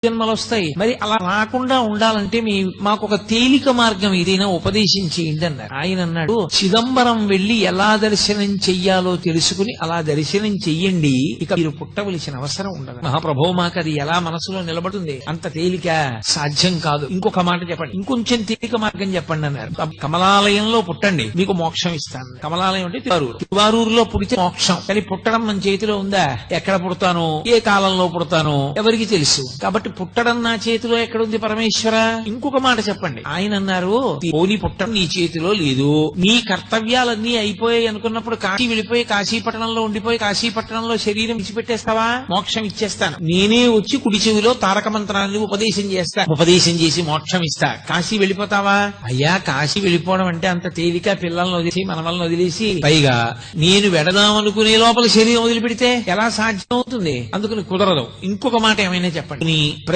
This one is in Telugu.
జన్మలు వస్తాయి. మరి అలా రాకుండా ఉండాలంటే మాకు ఒక తేలిక మార్గం ఏదైనా ఉపదేశం చేయండి అన్నారు. ఆయన అన్నాడు, చిదంబరం వెళ్లి ఎలా దర్శనం చెయ్యాలో తెలుసుకుని అలా దర్శనం చెయ్యండి, ఇక మీరు పుట్టవలసిన అవసరం ఉండదు. మహాప్రభో, మాకు అది ఎలా మనసులో నిలబడుతుంది? అంత తేలిక సాధ్యం కాదు. ఇంకొక మాట చెప్పండి, ఇంకొంచెం తేలిక మార్గం చెప్పండి అన్నారు. కమలాలయంలో పుట్టండి, మీకు మోక్షం ఇస్తాను. కమలాలయం అంటే తిరువారూరులో పుడితే మోక్షం, కానీ పుట్టడం మన చేతిలో ఉందా? ఎక్కడ పుడతాను, ఏ కాలంలో పుడతాను ఎవరికి తెలుసు? కాబట్టి పుట్టడం నా చేతిలో ఎక్కడుంది పరమేశ్వర? ఇంకొక మాట చెప్పండి. ఆయన అన్నారు, పోని పుట్టడం నీ చేతిలో లేదు, నీ కర్తవ్యాలన్నీ అయిపోయాయి అనుకున్నప్పుడు కాశీ వెళ్ళిపోయి కాశీపట్టణంలో ఉండిపోయి కాశీపట్టణంలో శరీరం విడిచిపెట్టేస్తావా? మోక్షం ఇచ్చేస్తాను. నేనే వచ్చి కుడి చెవిలో తారక మంత్రాన్ని ఉపదేశం చేస్తా, ఉపదేశం చేసి మోక్షం ఇస్తా. కాశీ వెళ్ళిపోతావా? అయ్యా, కాశీ వెళ్ళిపోవడం అంటే అంత తేలిక? పిల్లల్ని వదిలేసి మనవల్ని వదిలేసి, పైగా నేను వెడదామనుకునే లోపల శరీరం వదిలిపెడితే ఎలా సాధ్యం అవుతుంది? అందుకని కుదరదు. ఇంకొక మాట ఏమైనా చెప్పండి.